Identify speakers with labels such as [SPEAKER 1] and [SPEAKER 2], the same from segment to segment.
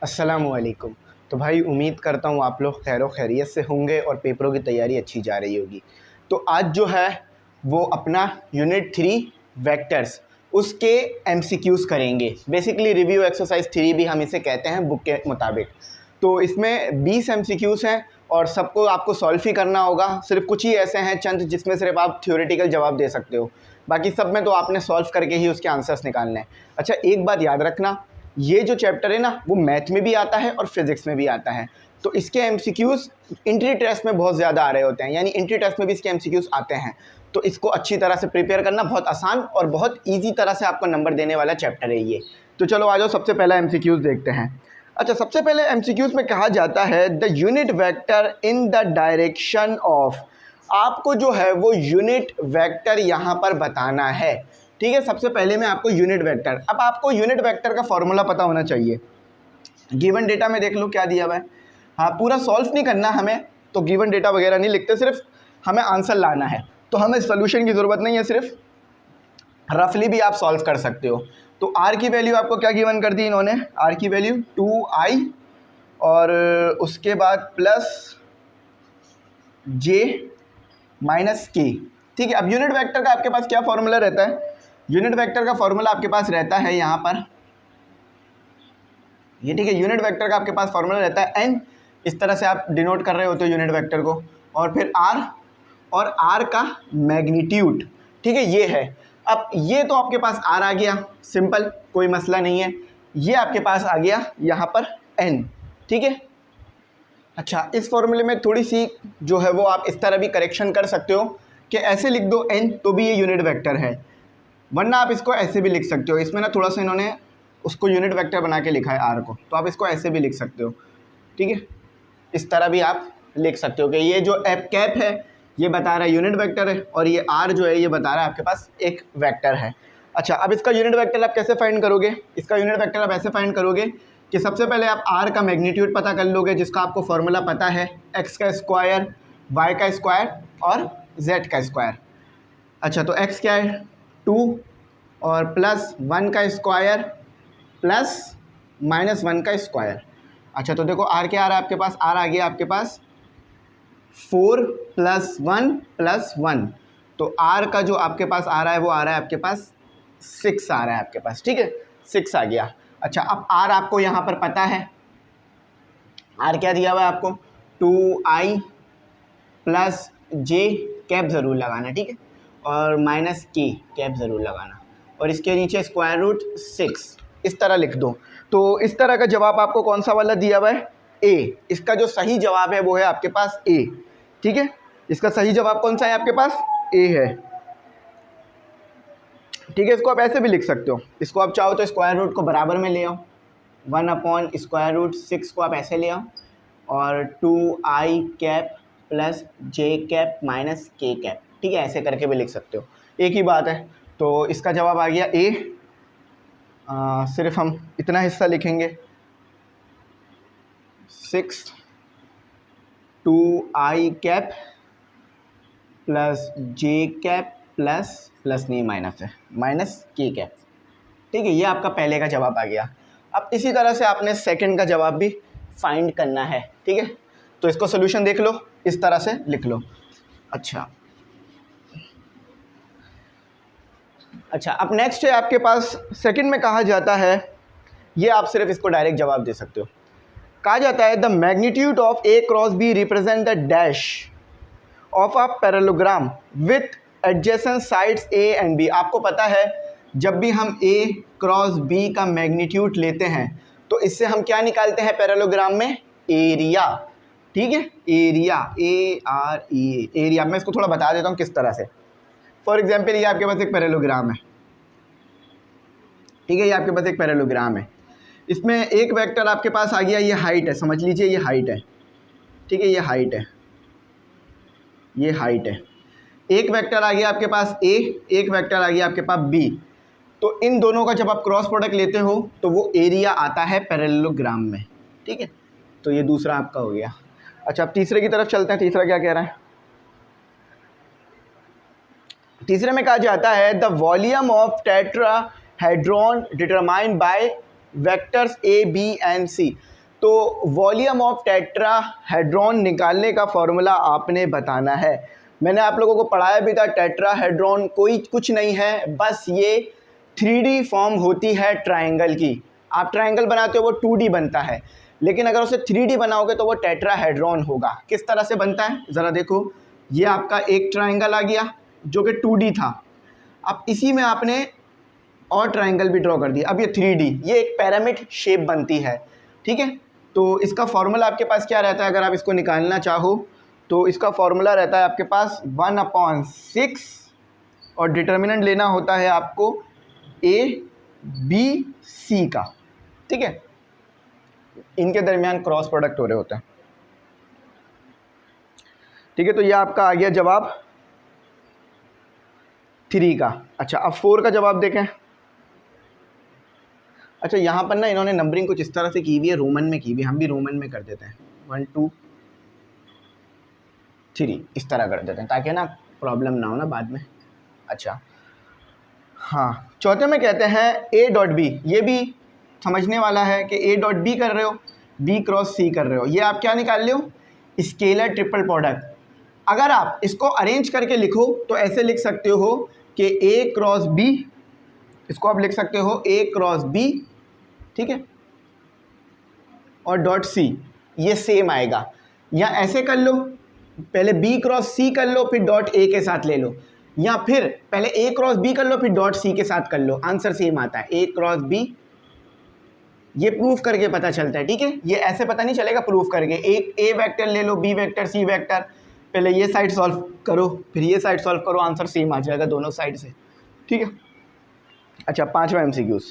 [SPEAKER 1] अस्सलामुअलैकुम। तो भाई उम्मीद करता हूँ आप लोग खैर खैरियत से होंगे और पेपरों की तैयारी अच्छी जा रही होगी। तो आज जो है वो अपना यूनिट 3 वेक्टर्स उसके एमसीक्यूज़ करेंगे। बेसिकली रिव्यू एक्सरसाइज 3 भी हम इसे कहते हैं बुक के मुताबिक। तो इसमें 20 एमसीक्यूज़ हैं और सबको आपको सॉल्व ही करना होगा। सिर्फ कुछ ही ऐसे हैं चंद जिसमें सिर्फ आप थ्योरेटिकल जवाब दे सकते हो, बाकी सब में तो आपने सॉल्व करके ही उसके आंसर्स निकालने हैं। अच्छा, एक बात याद रखना, ये जो चैप्टर है ना वो मैथ में भी आता है और फिज़िक्स में भी आता है। तो इसके एमसीक्यूज़ एंट्री टेस्ट में बहुत ज़्यादा आ रहे होते हैं, यानी एंट्री टेस्ट में भी इसके एमसीक्यूज़ आते हैं। तो इसको अच्छी तरह से प्रिपेयर करना, बहुत आसान और बहुत ईजी तरह से आपको नंबर देने वाला चैप्टर है ये। तो चलो आ जाओ, सबसे पहला एमसीक्यूज़ देखते हैं। अच्छा, सबसे पहले एमसीक्यूज़ में कहा जाता है the unit vector in the direction of. आपको जो है वो यूनिट वेक्टर यहाँ पर बताना है, ठीक है। सबसे पहले मैं आपको यूनिट वेक्टर, अब आपको यूनिट वेक्टर का फॉर्मूला पता होना चाहिए। गिवन डेटा में देख लो क्या दिया हुआ है। हाँ, पूरा सॉल्व नहीं करना हमें, तो गिवन डेटा वगैरह नहीं लिखते, सिर्फ हमें आंसर लाना है। तो हमें सोल्यूशन की ज़रूरत नहीं है, सिर्फ रफली भी आप सॉल्व कर सकते हो। तो आर की वैल्यू आपको क्या गिवन कर दी इन्होंने, आर की वैल्यू 2i और उसके बाद प्लस जे माइनस के, ठीक है। अब यूनिट वेक्टर का आपके पास क्या फॉर्मूला रहता है, यूनिट वेक्टर का फॉर्मूला आपके पास रहता है यहाँ पर ये, ठीक है। यूनिट वेक्टर का आपके पास फॉर्मूला रहता है n, इस तरह से आप डिनोट कर रहे होते हो यूनिट वेक्टर को, और फिर r और r का मैग्नीट्यूड, ठीक है, ये है। अब ये तो आपके पास r आ गया, सिंपल, कोई मसला नहीं है। ये आपके पास आ गया यहाँ पर n, ठीक है। अच्छा, इस फॉर्मूले में थोड़ी सी जो है वो आप इस तरह भी करेक्शन कर सकते हो कि ऐसे लिख दो n तो भी ये यूनिट वेक्टर है, वरना आप इसको ऐसे भी लिख सकते हो। इसमें ना थोड़ा सा इन्होंने उसको यूनिट वेक्टर बना के लिखा है r को, तो आप इसको ऐसे भी लिख सकते हो, ठीक है। इस तरह भी आप लिख सकते हो कि ये जो एप कैप है ये बता रहा है यूनिट वेक्टर है, और ये r जो है ये बता रहा है आपके पास एक वेक्टर है। अच्छा, अब इसका यूनिट वेक्टर आप कैसे फाइंड करोगे, इसका यूनिट वेक्टर आप ऐसे फाइंड करोगे कि सबसे पहले आप r का मैग्नीट्यूड पता कर लोगे, जिसका आपको फॉर्मूला पता है, x का स्क्वायर, y का स्क्वायर और z का स्क्वायर। अच्छा, तो x क्या है 2 और प्लस 1 का स्क्वायर प्लस माइनस 1 का स्क्वायर। अच्छा, तो देखो r क्या आ रहा है आपके पास, r आ गया आपके पास 4 प्लस 1 प्लस 1, तो r का जो आपके पास आ रहा है वो आ रहा है आपके पास 6 आ रहा है आपके पास, ठीक है, 6 आ गया। अच्छा, अब r आपको यहाँ पर पता है, r क्या दिया हुआ है आपको 2i प्लस जे कैप ज़रूर लगाना, ठीक है, और माइनस के कैप ज़रूर लगाना, और इसके नीचे स्क्वायर रूट 6, इस तरह लिख दो। तो इस तरह का जवाब आपको कौन सा वाला दिया हुआ है, ए। इसका जो सही जवाब है वो है आपके पास ए, ठीक है। इसका सही जवाब कौन सा है आपके पास, ए है, ठीक है। इसको आप ऐसे भी लिख सकते हो, इसको आप चाहो तो स्क्वायर रूट को बराबर में ले आओ, 1/√6 को आप ऐसे ले आओ, और 2i कैप प्लस जे कैप माइनस के कैप, ठीक है, ऐसे करके भी लिख सकते हो, एक ही बात है। तो इसका जवाब आ गया ए। सिर्फ हम इतना हिस्सा लिखेंगे, 6 2i कैप प्लस जे कैप प्लस नहीं माइनस है, माइनस के कैप, ठीक है। ये आपका पहले का जवाब आ गया। अब इसी तरह से आपने सेकंड का जवाब भी फाइंड करना है, ठीक है। तो इसको सोल्यूशन देख लो, इस तरह से लिख लो। अच्छा, अब नेक्स्ट है आपके पास सेकंड में कहा जाता है, ये आप सिर्फ इसको डायरेक्ट जवाब दे सकते हो। कहा जाता है the magnitude of a cross b represent the dash of a parallelogram with adjacent sides a and b. आपको पता है जब भी हम ए क्रॉस बी का मैग्नीट्यूड लेते हैं तो इससे हम क्या निकालते हैं पैरेललोग्राम में, एरिया, ठीक है, एरिया, AREA, एरिया। मैं इसको थोड़ा बता देता हूँ किस तरह से। फॉर एग्जाम्पल ये आपके पास एक पैरेललोग्राम है, ठीक है, ये आपके पास एक पैरेललोग्राम है। इसमें एक वेक्टर आपके पास आ गया, ये हाइट है, समझ लीजिए ये हाइट है, ठीक है, ये हाइट है, ये हाइट है। एक वेक्टर आ गया आपके पास A, एक वेक्टर आ गया आपके पास B। तो इन दोनों का जब आप क्रॉस प्रोडक्ट लेते हो तो वो एरिया आता है पैरेललोग्राम में, ठीक है। तो ये दूसरा आपका हो गया। अच्छा, अब तीसरे की तरफ चलते हैं। तीसरा क्या कह रहा है, तीसरे में कहा जाता है the volume of tetrahedron determined by vectors A, B and C। तो वॉल्यूम ऑफ टेट्राहेड्रॉन निकालने का फॉर्मूला आपने बताना है। मैंने आप लोगों को पढ़ाया भी था, टेट्राहेड्रॉन कोई कुछ नहीं है, बस ये 3D फॉर्म होती है ट्रायंगल की। आप ट्रायंगल बनाते हो वो 2D बनता है, लेकिन अगर उसे 3D बनाओगे तो वो टेट्राहेड्रॉन होगा। किस तरह से बनता है ज़रा देखो, ये आपका एक ट्रायंगल आ गया जो कि 2D था, अब इसी में आपने और ट्रायंगल भी ड्रॉ कर दिया, अब ये 3D, ये एक पिरामिड शेप बनती है, ठीक है। तो इसका फॉर्मूला आपके पास क्या रहता है, अगर आप इसको निकालना चाहो तो इसका फॉर्मूला रहता है आपके पास 1/6 और डिटर्मिनेंट लेना होता है आपको ABC का, ठीक है। इनके दरमियान क्रॉस प्रोडक्ट हो रहे होते हैं, ठीक है। तो ये आपका आ गया जवाब 3 का। अच्छा, अब 4 का जवाब देखें। अच्छा, यहाँ पर ना इन्होंने नंबरिंग कुछ इस तरह से की हुई है, रोमन में की हुई है, हम भी रोमन में कर देते हैं, 1 2 3 इस तरह कर देते हैं ताकि ना प्रॉब्लम ना हो ना बाद में। अच्छा हाँ, चौथे में कहते हैं A.B, ये भी समझने वाला है कि A.B कर रहे हो, B क्रॉस C कर रहे हो, ये आप क्या निकाल रहे हो, स्केलर ट्रिपल प्रोडक्ट। अगर आप इसको अरेंज करके लिखो तो ऐसे लिख सकते हो कि A क्रॉस B, इसको आप लिख सकते हो A क्रॉस B, ठीक है, और डॉट C, ये सेम आएगा। या ऐसे कर लो, पहले B क्रॉस C कर लो, फिर डॉट A के साथ ले लो, या फिर पहले A क्रॉस B कर लो, फिर डॉट C के साथ कर लो, आंसर सेम आता है, A क्रॉस B। ये प्रूफ करके पता चलता है, ठीक है, ये ऐसे पता नहीं चलेगा, प्रूफ करके। एक A वेक्टर ले लो, B वेक्टर, C वेक्टर, पहले ये साइड सॉल्व करो, फिर ये साइड सॉल्व करो, आंसर सेम आ जाएगा दोनों साइड से, ठीक है। अच्छा, 5वां MCQs,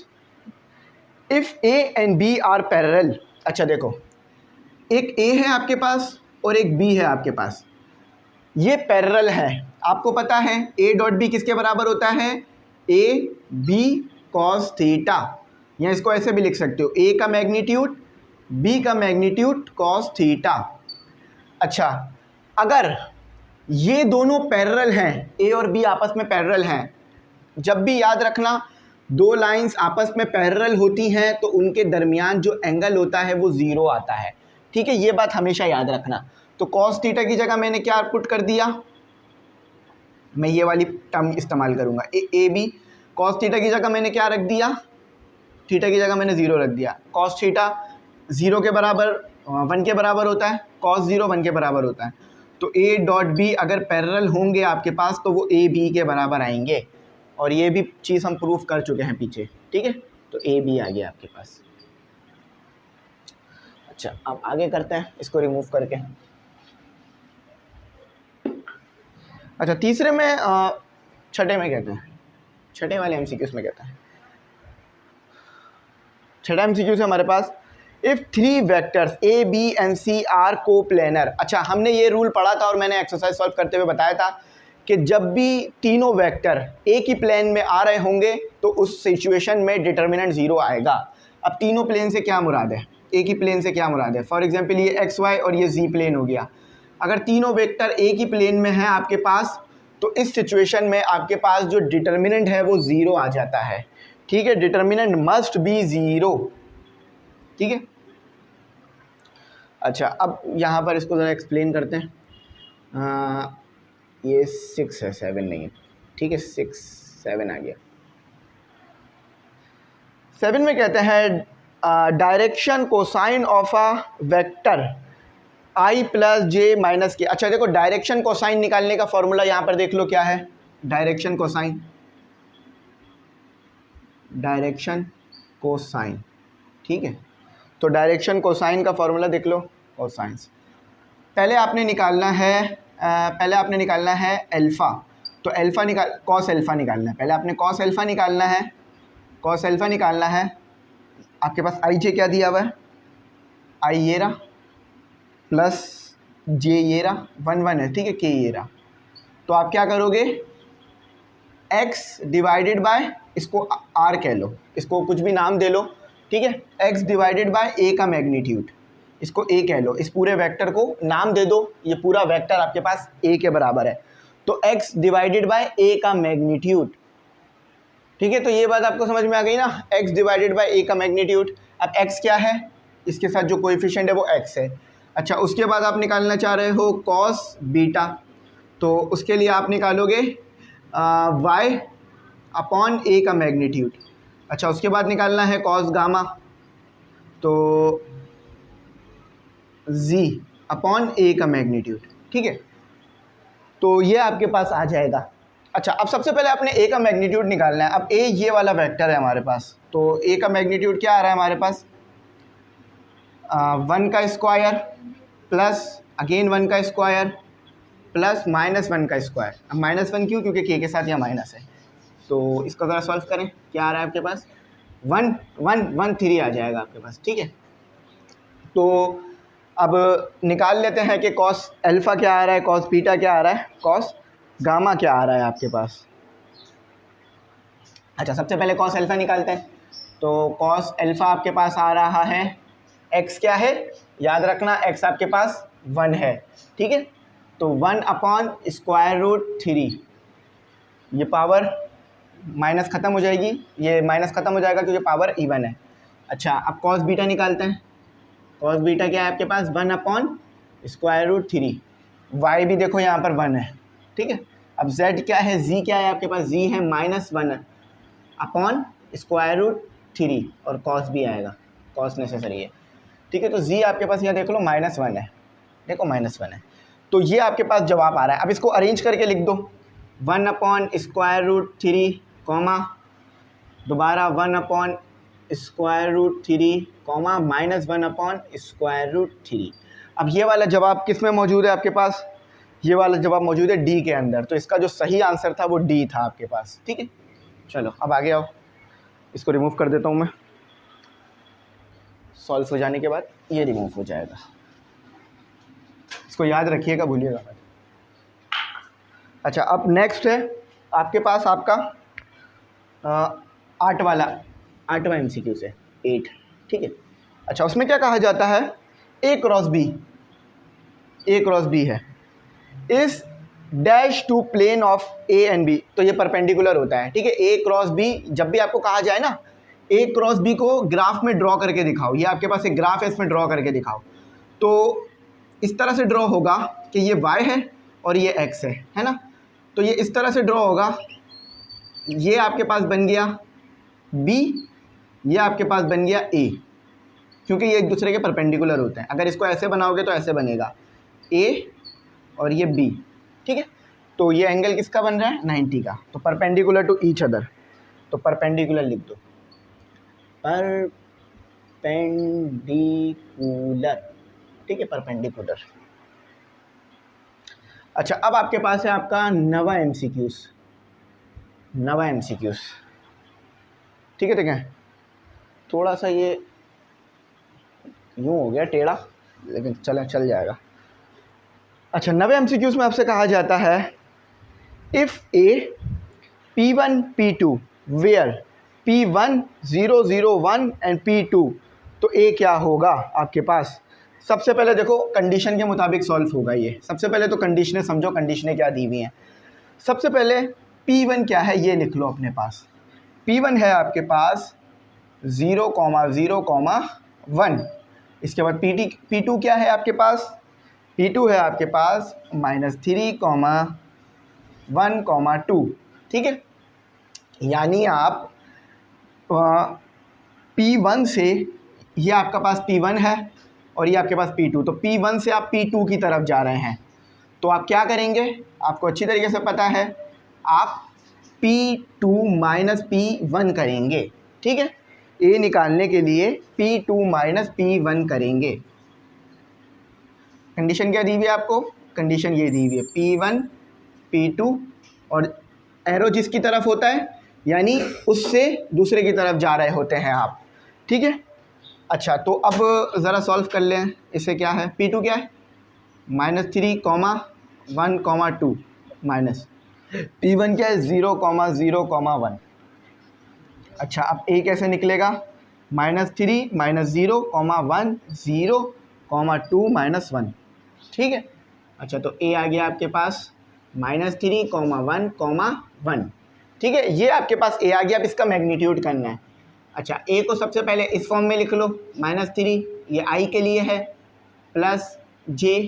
[SPEAKER 1] if A and B are parallel. अच्छा देखो, एक A है आपके पास और एक B है आपके पास, ये पैरेलल है, आपको पता है A.B किसके बराबर होता है, AB cos थीटा, या इसको ऐसे भी लिख सकते हो, A का मैग्नीट्यूड B का मैग्नीट्यूड cos थीटा। अच्छा, अगर ये दोनों पैरेलल हैं, A और B आपस में पैरेलल हैं, जब भी याद रखना दो लाइंस आपस में पैरेलल होती हैं तो उनके दरमियान जो एंगल होता है वो ज़ीरो आता है, ठीक है, ये बात हमेशा याद रखना। तो cos थीटा की जगह मैंने क्या पुट कर दिया, मैं ये वाली टर्म इस्तेमाल करूँगा, AB। cos थीटा की जगह मैंने क्या रख दिया, थीटा की जगह मैंने 0 रख दिया। cos थीटा 0 के बराबर 1 के बराबर होता है, cos 0 1 के बराबर होता है। तो A.B अगर पैरेलल होंगे आपके पास तो वो AB के बराबर आएंगे, और ये भी चीज़ हम प्रूफ कर चुके हैं पीछे, ठीक है। तो AB आ गया आपके पास। अच्छा, अब आगे करते हैं इसको रिमूव करके। अच्छा, तीसरे में छठे में कहते हैं, छठे वाले MCQs में कहते हैं, छठा MCQ से हमारे पास, if 3 vectors A, B and C are coplanar. अच्छा, हमने ये रूल पढ़ा था और मैंने एक्सरसाइज सॉल्व करते हुए बताया था कि जब भी तीनों वेक्टर एक ही प्लेन में आ रहे होंगे तो उस सिचुएशन में डिटर्मिनेंट 0 आएगा। अब तीनों प्लेन से क्या मुराद है, एक ही प्लेन से क्या मुराद है, फॉर एग्जांपल ये XY और ये Z प्लेन हो गया। अगर तीनों वेक्टर एक ही प्लेन में हैं आपके पास तो इस सिचुएशन में आपके पास जो डिटर्मिनेंट है वो 0 आ जाता है, ठीक है, डिटर्मिनेंट मस्ट बी 0, ठीक है। अच्छा, अब यहाँ पर इसको ज़रा एक्सप्लेन करते हैं। ये 6 है, 7 नहीं है, ठीक है, 6 7 आ गया। 7 में कहते हैं direction cosine of a vector I plus J minus के। अच्छा देखो, डायरेक्शन कोसाइन निकालने का फॉर्मूला यहाँ पर देख लो क्या है, डायरेक्शन कोसाइन, ठीक है। तो डायरेक्शन कोसाइन का फॉर्मूला देख लो, कोसाइन पहले आपने निकालना है अल्फ़ा, तो अल्फ़ा कॉस अल्फ़ा निकालना है, पहले आपने कॉस अल्फ़ा निकालना है, आपके पास आई जे क्या दिया हुआ है, आई ये रहा प्लस जे ये रहा, 1 1 है, ठीक है, के ये रहा। तो आप क्या करोगे, x डिवाइडेड बाय, इसको r कह लो, इसको कुछ भी नाम दे लो, ठीक है, x डिवाइडेड बाय a का मैग्नीट्यूड, इसको a कह लो, इस पूरे वेक्टर को नाम दे दो, ये पूरा वेक्टर आपके पास a के बराबर है, तो x डिवाइडेड बाय a का मैग्नीट्यूड, ठीक है। तो ये बात आपको समझ में आ गई ना, x डिवाइडेड बाय a का मैग्नीट्यूड। अब x क्या है, इसके साथ जो कोएफिशिएंट है वो x है। अच्छा, उसके बाद आप निकालना चाह रहे हो कॉस बीटा, तो उसके लिए आप निकालोगे y अपॉन a का मैग्नीट्यूड। अच्छा, उसके बाद निकालना है कॉस गामा, तो z अपॉन a का मैग्नीट्यूड। ठीक है, तो ये आपके पास आ जाएगा। अच्छा, अब सबसे पहले आपने a का मैग्नीट्यूड निकालना है। अब a ये वाला वेक्टर है हमारे पास, तो a का मैग्नीट्यूड क्या आ रहा है हमारे पास, 1 का स्क्वायर प्लस अगेन 1 का स्क्वायर प्लस -1 का स्क्वायर। अब -1 क्यों, क्योंकि k के साथ यहाँ माइनस है। तो इसको ज़रा सॉल्व करें, क्या आ रहा है आपके पास, 1 आ जाएगा आपके पास। ठीक है, तो अब निकाल लेते हैं कि कॉस अल्फ़ा क्या आ रहा है, कॉस बीटा क्या आ रहा है, कॉस गामा क्या आ रहा है आपके पास। अच्छा, सबसे पहले कॉस अल्फ़ा निकालते हैं। तो कॉस अल्फ़ा आपके पास आ रहा है, x क्या है, याद रखना x आपके पास 1 है। ठीक है, तो 1 अपॉन स्क्वायर रूट 3, ये पावर माइनस ख़त्म हो जाएगी, ये माइनस ख़त्म हो जाएगा क्योंकि पावर इवन है। अच्छा, अब कॉस बीटा निकालते हैं। कॉस बीटा क्या है आपके पास, 1 अपॉन स्क्वायर रूट 3, y भी देखो यहाँ पर 1 है। ठीक है, अब z क्या है, z क्या है आपके पास, z है -1 अपॉन स्क्वायर रूट 3, और कॉस भी आएगा, कॉस नेसेसरी है। ठीक है, तो z आपके पास यहाँ देख लो -1 है, देखो -1 है, तो ये आपके पास जवाब आ रहा है। अब इसको अरेंज करके लिख दो, 1 अपॉन स्क्वायर रूट 3 कॉमा दोबारा 1 upon square root 3 comma -1 upon square root 3। अब ये वाला जवाब किस में मौजूद है आपके पास, ये वाला जवाब मौजूद है डी के अंदर, तो इसका जो सही आंसर था वो डी था आपके पास। ठीक है, चलो अब आगे आओ, इसको रिमूव कर देता हूँ मैं। सॉल्व हो जाने के बाद ये रिमूव हो जाएगा, इसको याद रखिएगा, भूलिएगा मत। अच्छा, अब नेक्स्ट है आपके पास आपका 8वां MCQ से 8। ठीक है, अच्छा, उसमें क्या कहा जाता है, A क्रॉस B है, इस dash to plane of A and B, तो ये परपेंडिकुलर होता है। ठीक है, A क्रॉस B, जब भी आपको कहा जाए ना A क्रॉस B को ग्राफ में ड्रॉ करके दिखाओ, ये आपके पास एक ग्राफ है, इसमें ड्रॉ करके दिखाओ, तो इस तरह से ड्रॉ होगा कि ये y है और ये x है ना, तो ये इस तरह से ड्रॉ होगा, ये आपके पास बन गया b, ये आपके पास बन गया a, क्योंकि ये एक दूसरे के परपेंडिकुलर होते हैं। अगर इसको ऐसे बनाओगे तो ऐसे बनेगा a और ये b। ठीक है, तो ये एंगल किसका बन रहा है, 90 का, तो परपेंडिकुलर टू ईच अदर, तो परपेंडिकुलर लिख दो, परपेंडिकुलर। ठीक है, परपेंडिकुलर। अच्छा, अब आपके पास है आपका नवा MCQs। ठीक है, ठीक है, थोड़ा सा ये यूँ हो गया टेढ़ा, लेकिन चल जाएगा। अच्छा, नवे MCQs में आपसे कहा जाता है, if A P1 P2 where P1 0 0 1 and P2, तो A क्या होगा आपके पास। सबसे पहले देखो कंडीशन के मुताबिक सॉल्व होगा ये। सबसे पहले तो कंडीशनें समझो, कंडीशनें क्या दी हुई हैं। सबसे पहले P1 क्या है ये लिख लो अपने पास। P1 है आपके पास 0, 0, 1। इसके बाद P2 क्या है आपके पास, P2 है आपके पास -3, 1, 2। ठीक है, यानी आप P1 से, ये आपका पास P1 है और ये आपके पास P2, तो P1 से आप P2 की तरफ जा रहे हैं, तो आप क्या करेंगे, आपको अच्छी तरीके से पता है, आप P2 माइनस P1 करेंगे। ठीक है, A निकालने के लिए P2 माइनस P1 करेंगे। कंडीशन क्या दी हुई है आपको, कंडीशन ये दी हुई है P1 P2, और एरो जिसकी तरफ होता है यानी उससे दूसरे की तरफ जा रहे होते हैं आप। ठीक है, अच्छा, तो अब ज़रा सॉल्व कर लें इसे। क्या है, P2 क्या है, -3, 1, 2 माइनस P1 क्या है, 0, 0, 1। अच्छा, अब A कैसे निकलेगा, -3, -0, 1, 0, 2, -1। ठीक है, अच्छा, तो A आ गया आपके पास -3, 1, 1। ठीक है, ये आपके पास A आ गया। अब इसका मैग्नीट्यूड करना है। अच्छा, A को सबसे पहले इस फॉर्म में लिख लो, -3 ये i के लिए है, प्लस j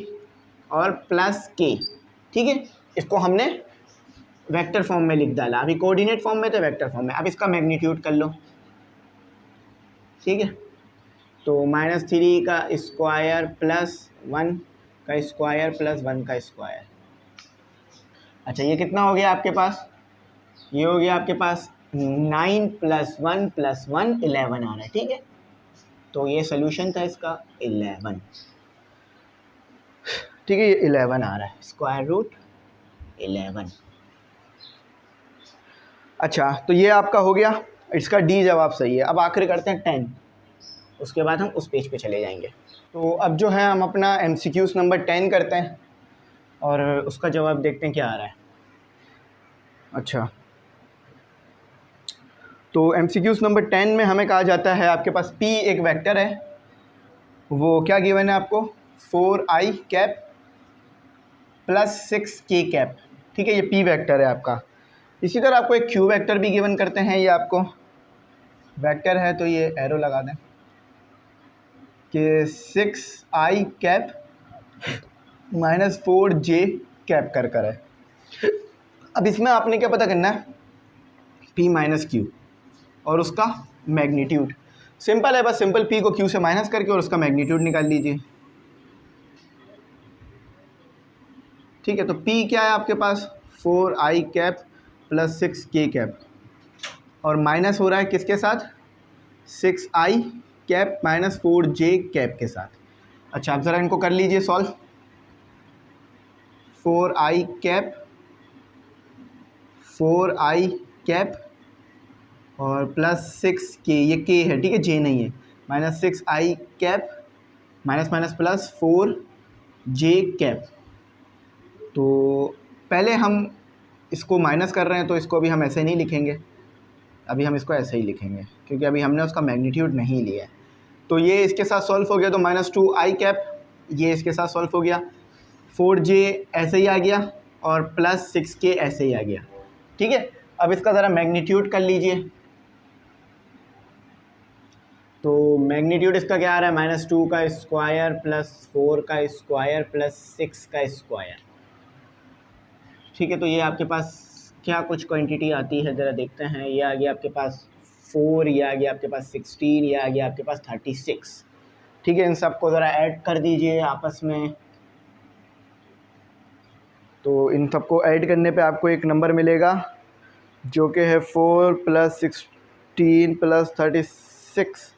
[SPEAKER 1] और प्लस k, ठीक है। इसको हमने वेक्टर फॉर्म में लिख डाला, अभी कोऑर्डिनेट फॉर्म में तो वेक्टर फॉर्म में। अब इसका मैग्नीट्यूड कर लो, ठीक है। तो -3 का स्क्वायर प्लस 1 का स्क्वायर प्लस 1 का स्क्वायर। अच्छा, ये कितना हो गया आपके पास? ये हो गया आपके पास 9 + 1 + 1 11 आ रहा है, ठीक है। तो ये सोल्यूशन था इसका 11, ठीक है। ये 11 आ रहा है, √11। अच्छा, तो ये आपका हो गया, इसका डी जवाब सही है। अब आखिर करते हैं 10, उसके बाद हम उस पेज पे चले जाएंगे। तो अब जो है हम अपना MCQs नंबर 10 करते हैं और उसका जवाब देखते हैं क्या आ रहा है। अच्छा, तो MCQs नंबर 10 में हमें कहा जाता है आपके पास P एक वेक्टर है, वो क्या गिवन है आपको? 4i cap plus 6k cap, ठीक है। ये P वेक्टर है आपका। इसी तरह आपको एक Q वेक्टर भी गिवन करते हैं, ये आपको वेक्टर है तो ये एरो लगा दें कि 6i कैप -4j कैप कर है। अब इसमें आपने क्या पता करना है? P माइनस Q और उसका मैग्नीट्यूड। सिंपल है, बस सिंपल P को Q से माइनस करके और उसका मैग्नीट्यूड निकाल लीजिए, ठीक है। तो P क्या है आपके पास? 4i cap plus 6k cap, और माइनस हो रहा है किसके साथ? 6i cap minus 4j cap के साथ। अच्छा, आप ज़रा इनको कर लीजिए सॉल्व। 4i कैप और प्लस 6k, ये k है, ठीक है, j नहीं है। Minus 6i cap minus minus plus 4j cap. तो पहले हम इसको माइनस कर रहे हैं तो इसको अभी हम ऐसे नहीं लिखेंगे, अभी हम इसको ऐसे ही लिखेंगे क्योंकि अभी हमने उसका मैग्नीट्यूड नहीं लिया है। तो ये इसके साथ सॉल्व हो गया, तो -2i कैप ये इसके साथ सॉल्व हो गया, 4j ऐसे ही आ गया और प्लस 6k ऐसे ही आ गया, ठीक है। अब इसका ज़रा मैग्नीट्यूड कर लीजिए। तो मैग्नीट्यूड इसका क्या आ रहा है? -2 का स्क्वायर प्लस 4 का स्क्वायर प्लस 6 का स्क्वायर, ठीक है। तो ये आपके पास क्या कुछ क्वांटिटी आती है ज़रा देखते हैं। ये आ गया आपके पास 4, ये आ गया आपके पास 16, ये आ गया आपके पास 36, ठीक है। इन सबको ज़रा ऐड कर दीजिए आपस में। तो इन सबको ऐड करने पे आपको एक नंबर मिलेगा जो कि है 4 + 16 + 36,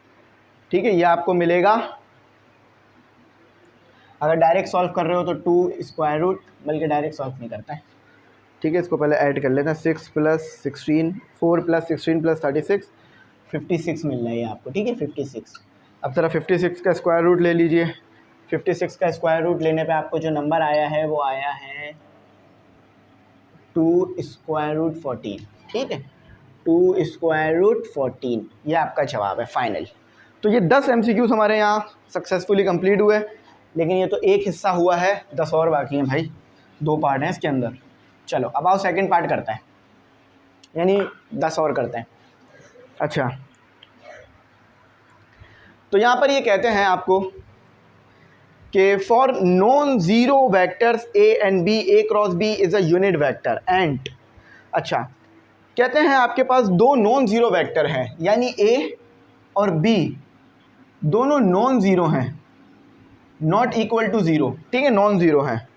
[SPEAKER 1] ठीक है। ये आपको मिलेगा। अगर डायरेक्ट सॉल्व कर रहे हो तो 2 स्क्वायर रूट, बल्कि डायरेक्ट सॉल्व नहीं करता है, ठीक है। इसको पहले ऐड कर लेते हैं। 6 + 16, 4 + 16 + 36, 56 मिल रहा है ये आपको, ठीक है, 56। अब ज़रा 56 का स्क्वायर रूट ले लीजिए। 56 का स्क्वायर रूट लेने पे आपको जो नंबर आया है वो आया है 2 स्क्वायर रूट 14, ठीक है, 2 स्क्वायर रूट 14, ये आपका जवाब है फाइनल। तो ये 10 MCQs हमारे यहाँ सक्सेसफुली कंप्लीट हुए, लेकिन ये तो एक हिस्सा हुआ है, 10 और बाकी हैं भाई, 2 पार्ट हैं इसके अंदर। चलो अब आओ सेकंड पार्ट करते हैं, यानी 10 और करते हैं। अच्छा, तो यहाँ पर ये कहते हैं आपको कि for non zero vectors A and B, A cross B is a unit vector and. अच्छा, कहते हैं आपके पास 2 नॉन ज़ीरो वेक्टर हैं, यानी A और B दोनों नॉन ज़ीरो हैं, नॉट इक्वल टू ज़ीरो, ठीक है, नॉन ज़ीरो हैं।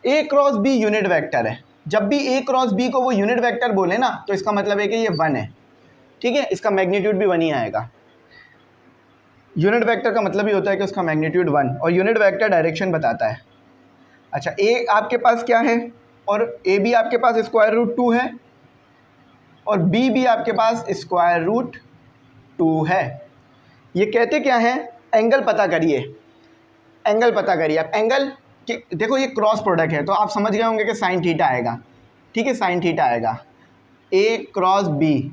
[SPEAKER 1] A cross B unit vector है। जब भी A क्रॉस B को वो यूनिट वेक्टर बोले ना, तो इसका मतलब है कि ये 1 है, ठीक है, इसका मैग्नीट्यूड भी 1 ही आएगा। यूनिट वेक्टर का मतलब ही होता है कि उसका मैग्नीट्यूड 1, और यूनिट वेक्टर डायरेक्शन बताता है। अच्छा, A आपके पास क्या है, और A भी आपके पास स्क्वायर रूट 2 है, और B भी आपके पास स्क्वायर रूट 2 है। ये कहते क्या है? एंगल पता करिए, एंगल पता करिए आप। एंगल कि देखो ये क्रॉस प्रोडक्ट है, तो आप समझ गए होंगे कि साइन थीटा आएगा, ठीक है, साइन थीटा आएगा। A क्रॉस B,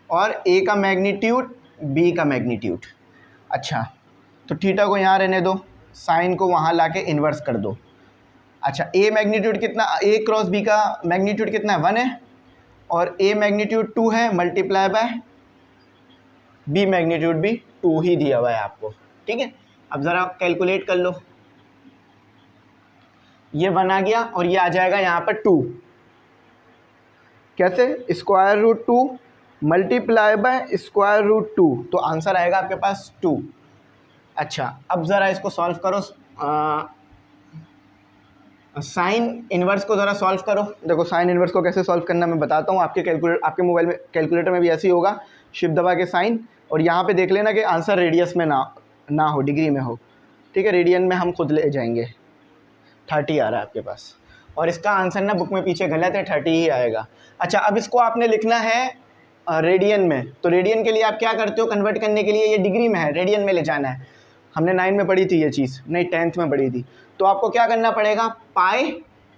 [SPEAKER 1] और A का मैग्नीट्यूड B का मैग्नीट्यूड। अच्छा, तो थीटा को यहाँ रहने दो, साइन को वहाँ लाके इन्वर्स कर दो। अच्छा, A मैग्नीट्यूड कितना, A क्रॉस B का मैग्नीट्यूड कितना है? 1 है, और A मैग्नीट्यूड 2 है, मल्टीप्लाई बाय बी मैग्नीट्यूड भी 2 ही दिया हुआ है आपको, ठीक है। अब ज़रा कैलकुलेट कर लो, ये 1 आ गया और ये आ जाएगा यहाँ पर 2। कैसे? Square root 2 multiply by square root 2, तो आंसर आएगा आपके पास 2। अच्छा, अब ज़रा इसको सॉल्व करो, साइन इन्वर्स को ज़रा सॉल्व करो। देखो साइन इन्वर्स को कैसे सॉल्व करना मैं बताता हूँ। आपके मोबाइल में कैलकुलेटर में भी ऐसे ही होगा, शिफ्ट दबा के साइन, और यहाँ पे देख लेना कि आंसर रेडियस में ना हो, डिग्री में हो, ठीक है। रेडियन में हम खुद ले जाएंगे। 30 आ रहा है आपके पास, और इसका आंसर ना बुक में पीछे गलत है, 30 ही आएगा। अच्छा, अब इसको आपने लिखना है रेडियन में, तो रेडियन के लिए आप क्या करते हो, कन्वर्ट करने के लिए ये डिग्री में है, रेडियन में ले जाना है। हमने 9 में पढ़ी थी ये चीज़, नहीं 10th में पढ़ी थी। तो आपको क्या करना पड़ेगा, पाई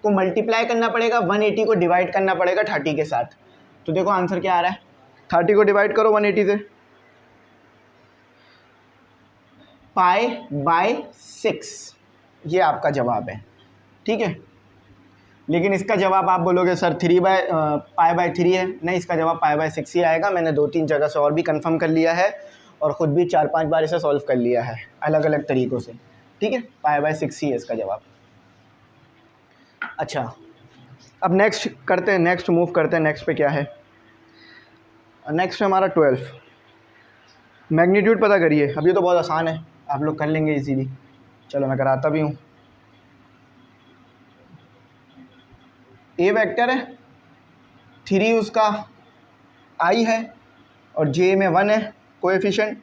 [SPEAKER 1] को मल्टीप्लाई करना पड़ेगा, 180 को डिवाइड करना पड़ेगा 30 के साथ। तो देखो आंसर क्या आ रहा है, 30 को डिवाइड करो 180 से, पाई बाय 6, ये आपका जवाब है, ठीक है। लेकिन इसका जवाब आप बोलोगे सर पाई बाय 3 है, नहीं, इसका जवाब पाई बाय 6 ही आएगा। मैंने 2-3 जगह से और भी कंफर्म कर लिया है और ख़ुद भी 4-5 बार इसे सॉल्व कर लिया है अलग अलग तरीक़ों से, ठीक है। पाई बाय 6 ही है इसका जवाब। अच्छा, अब नेक्स्ट करते हैं, नेक्स्ट मूव करते हैं। नेक्स्ट पे क्या है, नेक्स्ट है हमारा 12। मैग्नीट्यूड पता करिए। अब ये तो बहुत आसान है, आप लोग कर लेंगे इजीली। चलो मैं कराता भी हूँ। ए वेक्टर है, 3 उसका आई है, और जे में 1 है कोएफिशिएंट,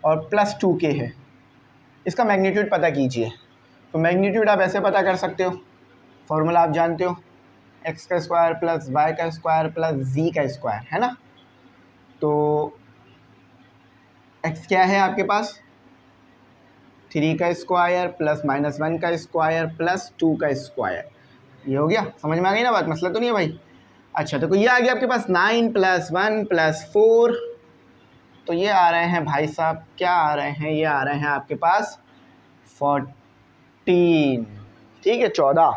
[SPEAKER 1] और +2k है। इसका मैग्नीट्यूड पता कीजिए। तो मैग्नीट्यूड आप ऐसे पता कर सकते हो, फॉर्मूला आप जानते हो, x का स्क्वायर प्लस y का स्क्वायर प्लस z का स्क्वायर, है ना। तो x क्या है आपके पास, 3 का स्क्वायर प्लस -1 का स्क्वायर प्लस 2 का स्क्वायर। ये हो गया, समझ में आ गई ना बात, मसला तो नहीं है भाई। अच्छा, तो ये आ गया आपके पास 9 + 1 + 4, तो ये आ रहे हैं भाई साहब, क्या आ रहे हैं, ये आ रहे हैं आपके पास 14, ठीक है, 14।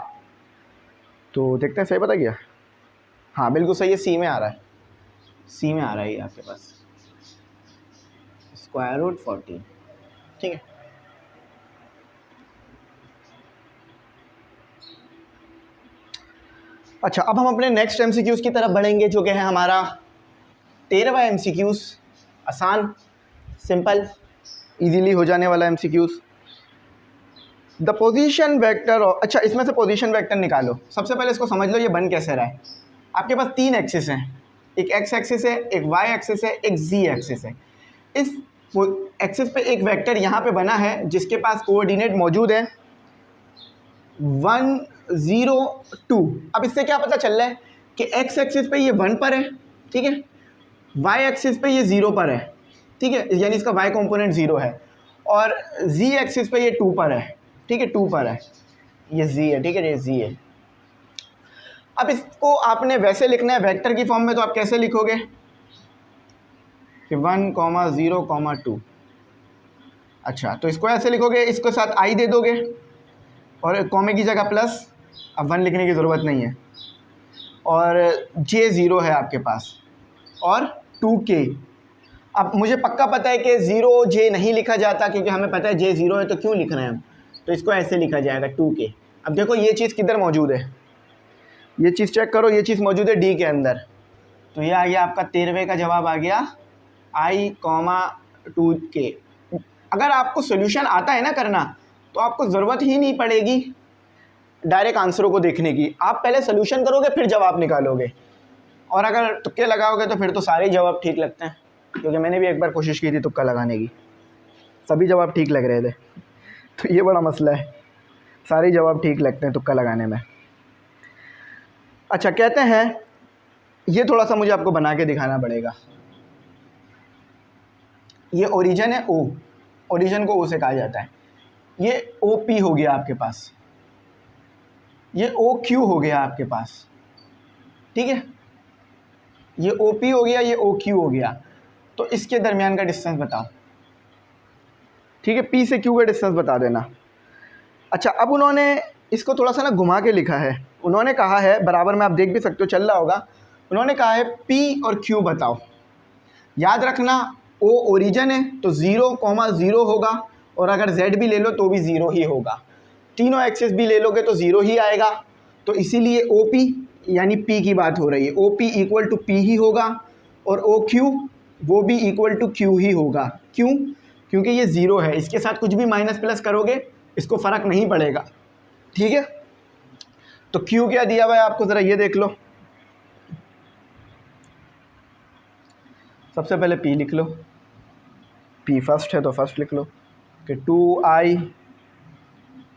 [SPEAKER 1] तो देखते हैं सही पता क्या, हाँ बिल्कुल सही है, सी में आ रहा है, सी में आ रहा है ये आपके पास √14, ठीक है। अच्छा, अब हम अपने नेक्स्ट MCQs की तरफ बढ़ेंगे, जो कि है हमारा 13वां MCQs। आसान, सिंपल, इजीली हो जाने वाला MCQs। द पोजीशन वेक्टर, अच्छा इसमें से पोजीशन वेक्टर निकालो। सबसे पहले इसको समझ लो ये बन कैसे रहा है। आपके पास 3 एक्सिस हैं, एक x एक्सिस है, एक y एक्सिस है, एक z एक्सिस है। इस एक्सिस पे एक वेक्टर यहाँ पे बना है जिसके पास कोऑर्डिनेट मौजूद है 1, 0, 2। अब इससे क्या पता चल रहा है कि x एक्सिस पे ये 1 पर है, ठीक है, y एक्सिस पे ये 0 पर है, ठीक है, यानी इसका y कंपोनेंट 0 है, और z एक्सिस पे ये 2 पर है, ठीक है, 2 पर है, ये z है, ठीक है, ये z है। अब इसको आपने वैसे लिखना है वेक्टर की फॉर्म में, तो आप कैसे लिखोगे कि 1, 0, 2। अच्छा, तो इसको ऐसे लिखोगे, इसको साथ i दे दोगे और कॉमे की जगह प्लस, अब 1 लिखने की ज़रूरत नहीं है, और j 0 है आपके पास, और 2k। अब मुझे पक्का पता है कि 0j नहीं लिखा जाता, क्योंकि हमें पता है j 0 है, तो क्यों लिख रहे हैं हम, तो इसको ऐसे लिखा जाएगा 2k। अब देखो ये चीज़ किधर मौजूद है, ये चीज़ चेक करो, ये चीज़ मौजूद है d के अंदर। तो ये आ गया आपका 13वें का जवाब आ गया i, 2k। अगर आपको सोल्यूशन आता है ना करना, तो आपको ज़रूरत ही नहीं पड़ेगी डायरेक्ट आंसरों को देखने की। आप पहले सोल्यूशन करोगे फिर जवाब निकालोगे, और अगर तुक्के लगाओगे तो फिर तो सारे जवाब ठीक लगते हैं, क्योंकि मैंने भी एक बार कोशिश की थी तुक्का लगाने की, सभी जवाब ठीक लग रहे थे। तो ये बड़ा मसला है, सारे जवाब ठीक लगते हैं तुक्का लगाने में। अच्छा, कहते हैं ये थोड़ा सा मुझे आपको बना के दिखाना पड़ेगा। ये ओरिजिन है O, ओरिजिन को O से कहा जाता है। ये OP हो गया आपके पास, ये OQ हो गया आपके पास, ठीक है, ये OP हो गया, ये OQ हो गया। तो इसके दरमियान का डिस्टेंस बताओ, ठीक है, P से Q का डिस्टेंस बता देना। अच्छा, अब उन्होंने इसको थोड़ा सा ना घुमा के लिखा है। उन्होंने कहा है, बराबर में आप देख भी सकते हो, चल रहा होगा, उन्होंने कहा है P और Q बताओ। याद रखना ओ ओरिजिन है तो 0,0 होगा, और अगर z भी ले लो तो भी 0 ही होगा। तीनों एक्सेस भी ले लोगे तो 0 ही आएगा। तो इसीलिए OP यानी P की बात हो रही है, OP इक्वल टू P ही होगा, और OQ वो भी इक्वल टू Q ही होगा। क्यों? क्योंकि ये 0 है, इसके साथ कुछ भी माइनस प्लस करोगे इसको फ़र्क नहीं पड़ेगा। ठीक है, तो Q क्या दिया हुआ है आपको, ज़रा ये देख लो। सबसे पहले P लिख लो, P फर्स्ट है तो फर्स्ट लिख लो कि 2i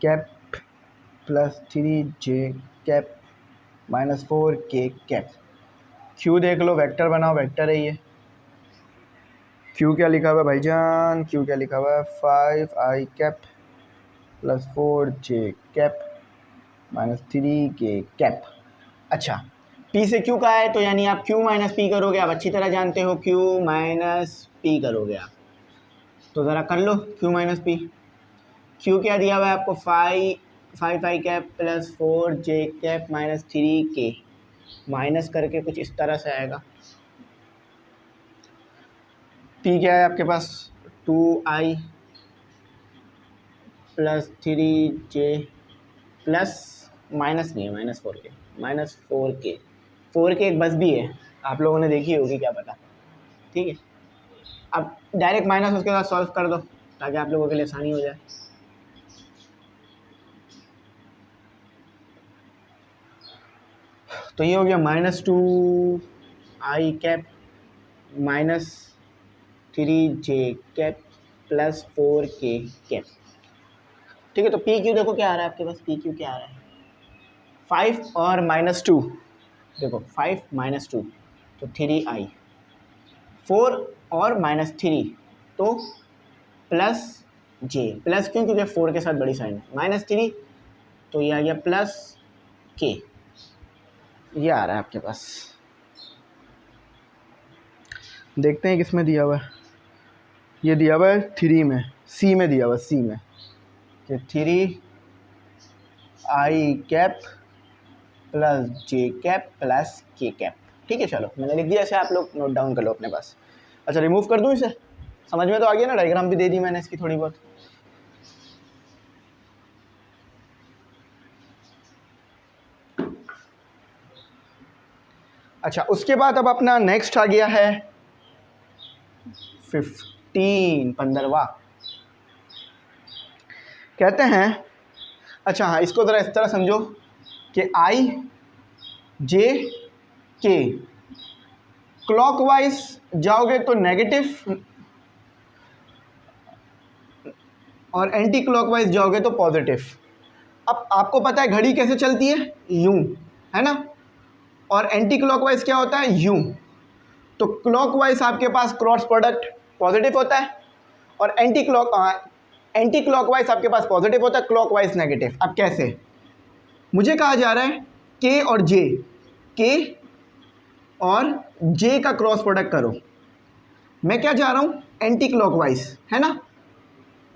[SPEAKER 1] cap plus 3j cap minus 4k cap. Q देख लो, वेक्टर बनाओ, वेक्टर है ये। Q क्या लिखा हुआ है भाईजान, Q क्या लिखा हुआ है, 5i cap plus 4j cap minus 3k cap. अच्छा, P से Q का है तो यानी आप Q माइनस P करोगे, आप अच्छी तरह जानते हो Q माइनस P करोगे आप। तो ज़रा कर लो Q माइनस P। Q क्या दिया हुआ है आपको, 5i cap plus 4j cap minus 3k, minus करके कुछ इस तरह से आएगा। P क्या है आपके पास, 2i plus 3j plus minus नहीं है, माइनस 4k, माइनस 4k एक बस भी है, आप लोगों ने देखी होगी, क्या पता। ठीक है, अब डायरेक्ट माइनस उसके साथ सॉल्व कर दो ताकि आप लोगों के लिए आसानी हो जाए। तो ये हो गया -2i cap minus 3j cap plus 4k cap. ठीक है, तो पी क्यू देखो क्या आ रहा है आपके पास, पी क्यू क्या आ रहा है, 5 और -2, देखो 5 - 2 तो 3i, 4 और -3 तो प्लस j, प्लस क्यों, क्योंकि 4 के साथ बड़ी साइन है, -3 तो ये आ गया प्लस k, ये आ रहा है आपके पास। देखते हैं किसमें दिया हुआ है, ये दिया हुआ है 3 में, सी में दिया हुआ है, सी में कि 3i cap plus j cap plus k cap. ठीक है, चलो मैंने लिख दिया, ऐसे आप लोग नोट डाउन कर लो अपने पास। अच्छा, रिमूव कर दूँ इसे, समझ में तो आ गया ना, डायग्राम भी दे दी मैंने इसकी थोड़ी बहुत। अच्छा, उसके बाद अब अपना नेक्स्ट आ गया है 15वां, कहते हैं, अच्छा हाँ, इसको ज़रा इस तरह समझो कि i j k क्लॉकवाइज जाओगे तो नेगेटिव और एंटी क्लॉकवाइज जाओगे तो पॉजिटिव। अब आपको पता है घड़ी कैसे चलती है, यूं, है ना, और एंटी क्लॉकवाइज क्या होता है, यूं। तो क्लॉकवाइज आपके पास क्रॉस प्रोडक्ट पॉजिटिव होता है, और एंटी क्लॉकवाइज आपके पास पॉजिटिव होता है, क्लॉकवाइज नेगेटिव। अब कैसे, मुझे कहा जा रहा है के और जे का क्रॉस प्रोडक्ट करो। मैं क्या जा रहा हूँ, एंटी क्लॉकवाइज, है ना,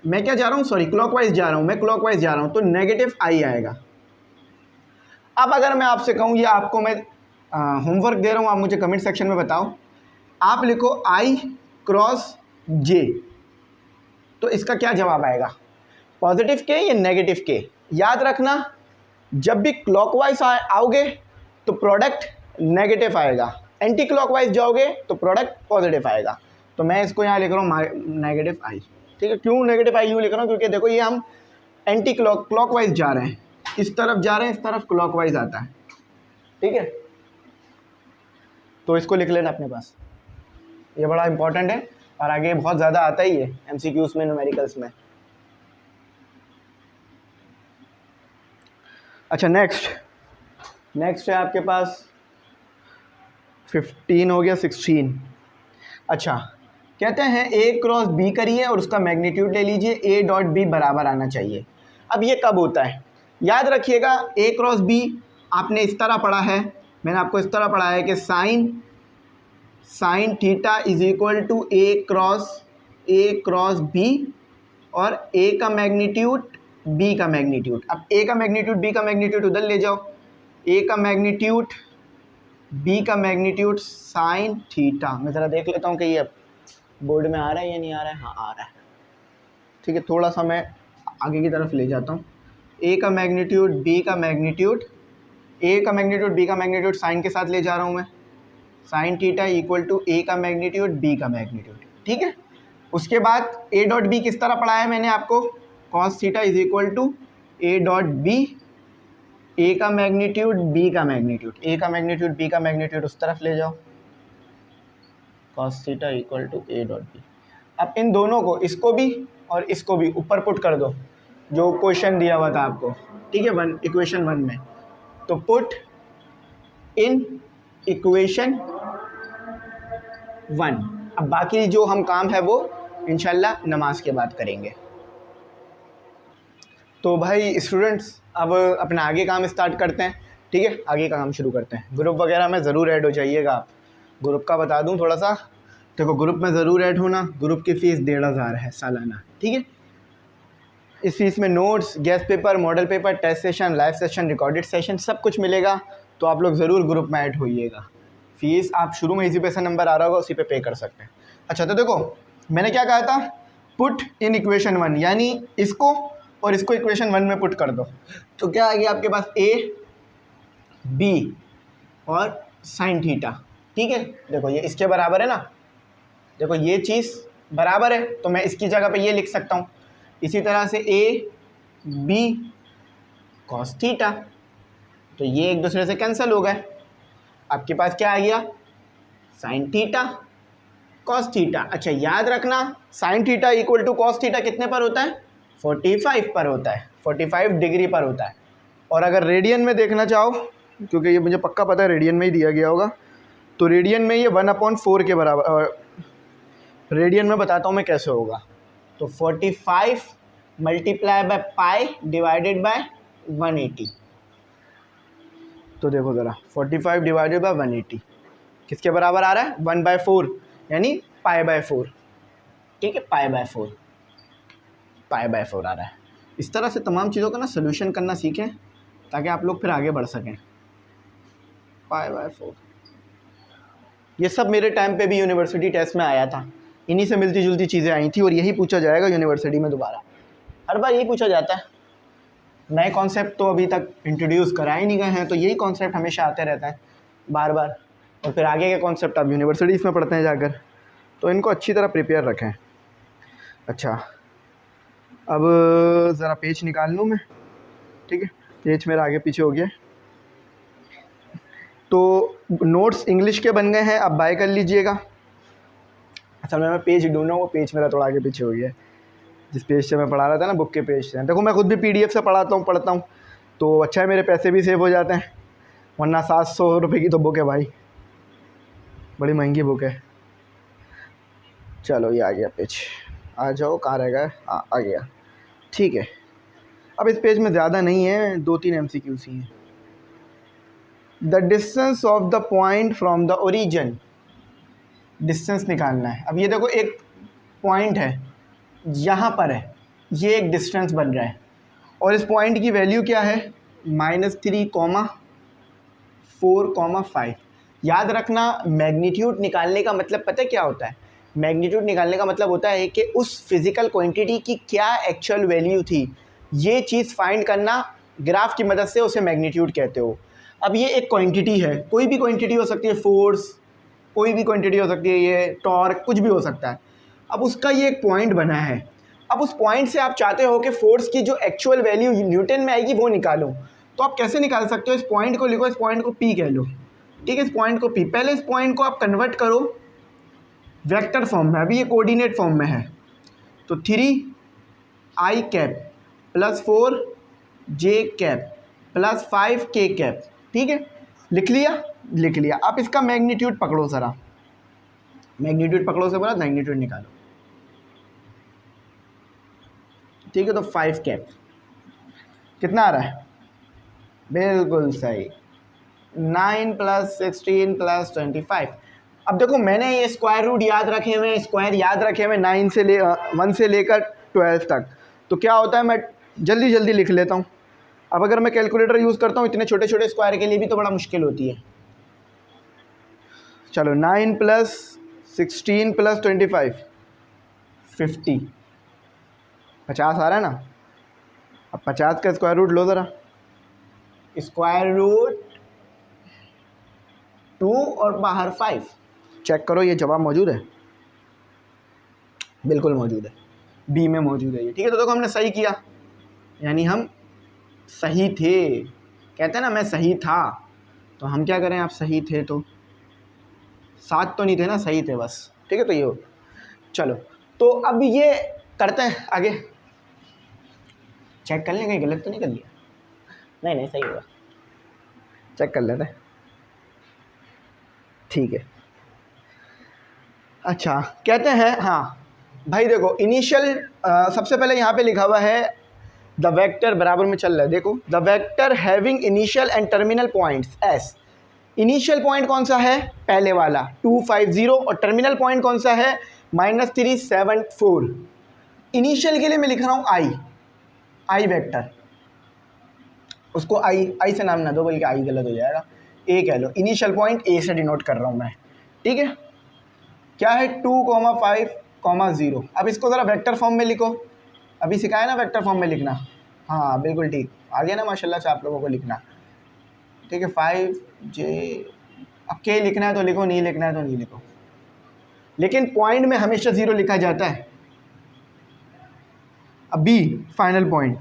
[SPEAKER 1] मैं क्या जा रहा हूँ, सॉरी क्लॉकवाइज जा रहा हूँ, मैं क्लॉकवाइज जा रहा हूँ, तो नेगेटिव आई आएगा। अब अगर मैं आपसे कहूँ, ये आपको मैं होमवर्क दे रहा हूँ, आप मुझे कमेंट सेक्शन में बताओ, आप लिखो i क्रॉस j, तो इसका क्या जवाब आएगा, पॉजिटिव के या नेगेटिव के। याद रखना, जब भी क्लॉकवाइज आओगे तो प्रोडक्ट नेगेटिव आएगा, एंटी क्लॉकवाइज जाओगे तो प्रोडक्ट पॉजिटिव आएगा। तो मैं इसको यहाँ लिख रहा हूँ नेगेटिव आई। ठीक है, क्यों नेगेटिव आई यूँ लिख रहा हूँ, क्योंकि देखो ये हम एंटी क्लॉकवाइज जा रहे हैं, इस तरफ जा रहे हैं, इस तरफ क्लॉकवाइज आता है। ठीक है, तो इसको लिख लेना अपने पास, ये बड़ा इंपॉर्टेंट है और आगे बहुत ज़्यादा आता ही है MCQs में, न्यूमेरिकल्स में। अच्छा, नेक्स्ट है आपके पास 15 हो गया, 16। अच्छा, कहते हैं A क्रॉस B करिए और उसका मैग्नीट्यूड ले लीजिए, A डॉट B बराबर आना चाहिए। अब ये कब होता है, याद रखिएगा, A क्रॉस B आपने इस तरह पढ़ा है, मैंने आपको इस तरह पढ़ा है कि sine theta is equal to A cross B और A का मैग्नीट्यूड B का मैग्नीट्यूड। अब A का मैग्नीट्यूड B का मैग्नीट्यूड उधर ले जाओ, A का मैग्नीट्यूड B का मैग्नीट्यूड साइन थीटा। मैं ज़रा देख लेता हूँ कि ये बोर्ड में आ रहा है या नहीं आ रहा है? हाँ आ रहा है, ठीक है। थोड़ा सा मैं आगे की तरफ ले जाता हूँ। ए का मैग्नीट्यूड, बी का मैग्नीट्यूड, ए का मैग्नीट्यूड बी का मैग्नीट्यूड साइन के साथ ले जा रहा हूँ मैं, साइन थीटा इक्वल टू ए का मैग्नीट्यूड बी का मैग्नीट्यूड, ठीक है। उसके बाद ए डॉट बी किस तरह पढ़ाया मैंने आपको, cos theta is equal to A dot B, A का मैग्नीट्यूड बी का मैग्नीट्यूड, ए का मैग्नीट्यूड बी का मैग्नीट्यूड उस तरफ ले जाओ, cos theta equal to A dot B. अब इन दोनों को, इसको भी और इसको भी ऊपर पुट कर दो जो क्वेश्चन दिया हुआ था आपको, ठीक है, इक्वेशन 1 में। तो पुट इन इक्वेशन 1। अब बाकी जो हम काम है वो इंशाल्लाह नमाज के बाद करेंगे। तो भाई स्टूडेंट्स अब अपना आगे काम स्टार्ट करते हैं, ठीक है, आगे का काम शुरू करते हैं। ग्रुप वगैरह में ज़रूर ऐड हो जाइएगा आप। ग्रुप का बता दूं थोड़ा सा, देखो ग्रुप में ज़रूर ऐड होना। ग्रुप की फ़ीस 1500 है सालाना, ठीक है। इस फीस में notes, guest paper, model paper, test session, live session, recorded session सब कुछ मिलेगा। तो आप लोग ज़रूर ग्रुप में ऐड होइएगा। फ़ीस आप शुरू में इजी पैसा नंबर आ रहा होगा उसी पे कर सकते हैं। अच्छा तो देखो मैंने क्या कहा था, पुट इन इक्वेशन 1, यानी इसको और इसको इक्वेशन 1 में पुट कर दो। तो क्या आ गया आपके पास, ए बी और साइन थीटा, ठीक है। देखो ये इसके बराबर है ना, देखो ये चीज़ बराबर है तो मैं इसकी जगह पे ये लिख सकता हूँ। इसी तरह से ए बी कॉस थीटा, तो ये एक दूसरे से कैंसिल हो गए। आपके पास क्या आ गया, साइन थीटा कॉस थीटा। अच्छा याद रखना sine theta equal to cos theta कितने पर होता है, 45 पर होता है, 45 डिग्री पर होता है। और अगर रेडियन में देखना चाहो, क्योंकि ये मुझे पक्का पता है रेडियन में ही दिया गया होगा, तो रेडियन में ये 1/4 के बराबर, रेडियन में बताता हूँ मैं कैसे होगा। तो 45 multiply by pi divided by 180। तो देखो ज़रा 45 डिवाइडेड बाय 180 किसके बराबर आ रहा है, 1/4 यानी π/4, ठीक है, π/4 आ रहा है। इस तरह से तमाम चीज़ों का ना सोल्यूशन करना सीखें ताकि आप लोग फिर आगे बढ़ सकें। π/4 ये सब मेरे टाइम पे भी यूनिवर्सिटी टेस्ट में आया था, इन्हीं से मिलती जुलती चीज़ें आई थी और यही पूछा जाएगा यूनिवर्सिटी में दोबारा। हर बार यही पूछा जाता है, नए कॉन्सेप्ट तो अभी तक इंट्रोड्यूस कराए नहीं गए हैं, तो यही कॉन्सेप्ट हमेशा आते रहते हैं बार बार। और फिर आगे के कॉन्सेप्ट आप यूनिवर्सिटीज़ में पढ़ते हैं जाकर, तो इनको अच्छी तरह प्रिपेयर रखें। अच्छा अब ज़रा पेज निकाल लूँ मैं, ठीक है, पेज मेरा आगे पीछे हो गया। तो नोट्स इंग्लिश के बन गए हैं, अब बाय कर लीजिएगा। असल में मैं पेज ढूंढ, वो पेज मेरा थोड़ा आगे पीछे हो गया है, जिस पेज से मैं पढ़ा रहा था ना, बुक के पेज से। देखो मैं खुद भी PDF से पढ़ता हूँ तो अच्छा है, मेरे पैसे भी सेव हो जाते हैं, वरना 700 रुपये की तो बुक है भाई, बड़ी महंगी बुक है। चलो ये आ गया पेज, आ जाओ, कहाँ रह गया, आ गया, ठीक है। अब इस पेज में ज़्यादा नहीं है, 2-3 MCQs ही हैं। The distance of the point from the origin, distance निकालना है। अब ये देखो एक पॉइंट है यहाँ पर है, ये एक डिस्टेंस बन रहा है और इस पॉइंट की वैल्यू क्या है, -3,4,5। याद रखना मैग्नीट्यूड निकालने का मतलब पता है क्या होता है, मैग्नीट्यूड निकालने का मतलब होता है कि उस फिज़िकल क्वांटिटी की क्या एक्चुअल वैल्यू थी, ये चीज़ फाइंड करना ग्राफ की मदद से, उसे मैग्नीट्यूड कहते हो। अब ये एक क्वांटिटी है, कोई भी क्वांटिटी हो सकती है, फोर्स कोई भी क्वांटिटी हो सकती है, ये टॉर्क कुछ भी हो सकता है। अब उसका ये एक पॉइंट बना है, अब उस पॉइंट से आप चाहते हो कि फोर्स की जो एक्चुअल वैल्यू न्यूटन में आएगी वो निकालो। तो आप कैसे निकाल सकते हो, इस पॉइंट को लिखो, इस पॉइंट को P कह लो, ठीक है, इस पॉइंट को P। पहले इस पॉइंट को आप कन्वर्ट करो वेक्टर फॉर्म में, अभी ये कोऑर्डिनेट फॉर्म में है, तो 3i cap plus 4j cap plus 5k cap, ठीक है, लिख लिया। आप इसका मैग्नीट्यूड पकड़ो, ज़रा मैग्नीट्यूड पकड़ो से बोला, मैग्नीट्यूड निकालो, ठीक है। तो 5 कैप कितना आ रहा है, बिल्कुल सही, 9 + 16 + 25। अब देखो मैंने ये स्क्वायर रूट याद रखे हुए, स्क्वायर याद रखे हुए 1 से लेकर 12 तक। तो क्या होता है, मैं जल्दी लिख लेता हूँ। अब अगर मैं कैलकुलेटर यूज़ करता हूँ इतने छोटे छोटे स्क्वायर के लिए भी तो बड़ा मुश्किल होती है। चलो 9 + 16 + 25 50, 50 आ रहा है ना। अब 50 का स्क्वायर रूट लो ज़रा, स्क्वायर रूट 2 और बाहर 5। चेक करो ये जवाब मौजूद है, बिल्कुल मौजूद है, बी में मौजूद है ये। ठीक है, तो देखो हमने सही किया, यानी हम सही थे। कहते हैं ना मैं सही था, तो हम क्या करें, आप सही थे तो साथ तो नहीं थे ना, सही थे बस। ठीक है, तो ये हो। चलो तो अब ये करते हैं आगे, चेक कर लें कहीं गलत तो नहीं कर लिया। नहीं नहीं सही होगा, चेक कर लेते हैं। ठीक है, अच्छा कहते हैं, हाँ भाई देखो इनिशियल, सबसे पहले यहाँ पे लिखा हुआ है द वेक्टर बराबर में चल रहा है। देखो the vector having initial and terminal points S. Initial point कौन सा है, पहले वाला 250, और टर्मिनल पॉइंट कौन सा है -374। इनिशियल के लिए मैं लिख रहा हूँ आई वेक्टर, उसको आई से नाम ना दो, बल्कि आई गलत हो जाएगा, ए कह लो। इनिशियल पॉइंट ए से डिनोट कर रहा हूँ मैं। ठीक है, क्या है 2,5,0। अब इसको ज़रा वेक्टर फॉर्म में लिखो, अभी सिखाया ना वेक्टर फॉर्म में लिखना। हाँ बिल्कुल ठीक, आ गया ना माशाल्लाह से आप लोगों को लिखना। ठीक है, 5J, अब के लिखना है तो लिखो, नहीं लिखना है तो नहीं लिखो, लेकिन पॉइंट में हमेशा 0 लिखा जाता है। अब बी फाइनल पॉइंट,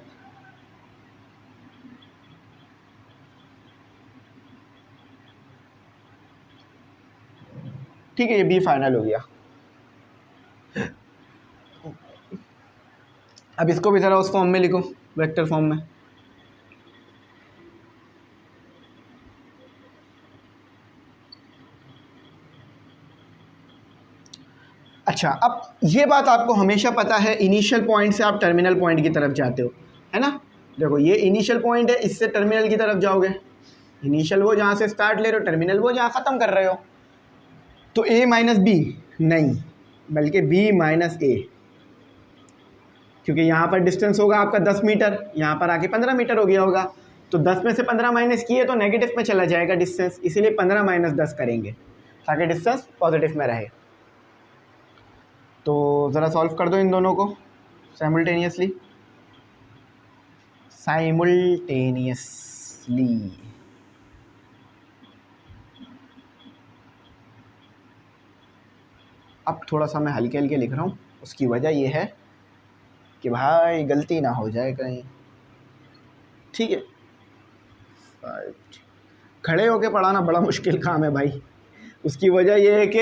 [SPEAKER 1] ठीक है, ये बी फाइनल हो गया। अब इसको भी ज़रा उस फॉर्म में लिखो, वेक्टर फॉर्म में। अच्छा, अब ये बात आपको हमेशा पता है, इनिशियल पॉइंट से आप टर्मिनल पॉइंट की तरफ जाते हो, है ना। देखो ये इनिशियल पॉइंट है, इससे टर्मिनल की तरफ जाओगे। इनिशियल वो जहाँ से स्टार्ट ले रहे हो, टर्मिनल वो जहाँ ख़त्म कर रहे हो। तो a माइनस बी नहीं, बल्कि b माइनस ए, क्योंकि यहाँ पर डिस्टेंस होगा आपका 10 मीटर, यहाँ पर आके 15 मीटर हो गया होगा। तो 10 में से 15 माइनस किए तो नेगेटिव में चला जाएगा डिस्टेंस, इसीलिए 15 माइनस 10 करेंगे ताकि डिस्टेंस पॉजिटिव में रहे। तो ज़रा सॉल्व कर दो इन दोनों को साइमल्टेनियसली। अब थोड़ा सा मैं हल्के हल्के लिख रहा हूँ, उसकी वजह ये है कि भाई गलती ना हो जाए कहीं। ठीक है, खड़े होके पढ़ाना बड़ा मुश्किल काम है भाई। उसकी वजह ये है कि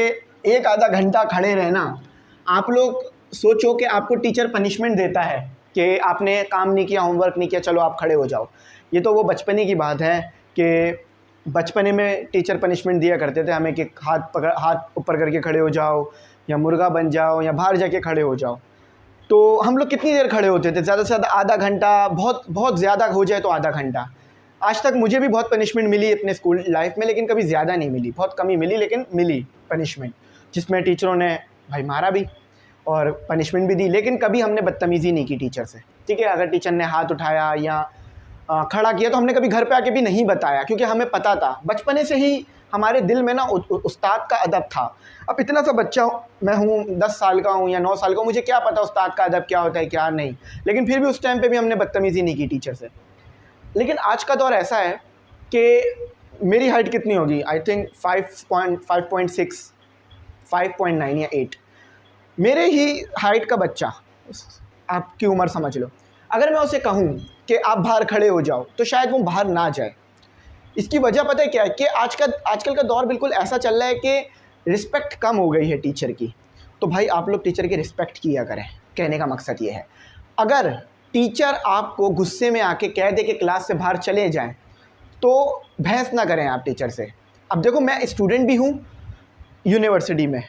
[SPEAKER 1] एक आधा घंटा खड़े रहना, आप लोग सोचो कि आपको टीचर पनिशमेंट देता है कि आपने काम नहीं किया, होमवर्क नहीं किया, चलो आप खड़े हो जाओ। ये तो वो बचपने की बात है कि बचपने में टीचर पनिशमेंट दिया करते थे हमें कि हाथ ऊपर करके खड़े हो जाओ, या मुर्गा बन जाओ, या बाहर जाके खड़े हो जाओ। तो हम लोग कितनी देर खड़े होते थे, ज़्यादा से ज़्यादा आधा घंटा, बहुत ज़्यादा हो जाए तो आधा घंटा। आज तक मुझे भी बहुत पनिशमेंट मिली अपने स्कूल लाइफ में, लेकिन कभी ज़्यादा नहीं मिली, बहुत कम ही मिली, लेकिन मिली पनिशमेंट, जिसमें टीचरों ने भाई मारा भी और पनिशमेंट भी दी, लेकिन कभी हमने बदतमीज़ी नहीं की टीचर से। ठीक है, अगर टीचर ने हाथ उठाया या खड़ा किया तो हमने कभी घर पे आके भी नहीं बताया, क्योंकि हमें पता था, बचपने से ही हमारे दिल में ना उस्ताद का अदब था। अब इतना सा बच्चा मैं हूँ, 10 साल का हूँ या 9 साल का, मुझे क्या पता उस्ताद का अदब क्या होता है क्या नहीं, लेकिन फिर भी उस टाइम पे भी हमने बदतमीज़ी नहीं की टीचर से। लेकिन आज का दौर ऐसा है कि मेरी हाइट कितनी होगी, आई थिंक 5.6, 5.9 या 8। मेरे ही हाइट का बच्चा, आपकी उम्र समझ लो, अगर मैं उसे कहूँ कि आप बाहर खड़े हो जाओ तो शायद वो बाहर ना जाए। इसकी वजह पता है क्या है कि आजकल का दौर बिल्कुल ऐसा चल रहा है कि रिस्पेक्ट कम हो गई है टीचर की। तो भाई आप लोग टीचर की रिस्पेक्ट किया करें, कहने का मकसद ये है। अगर टीचर आपको गुस्से में आके कह दे कि क्लास से बाहर चले जाएं, तो बहस ना करें आप टीचर से। अब देखो मैं स्टूडेंट भी हूँ यूनिवर्सिटी में,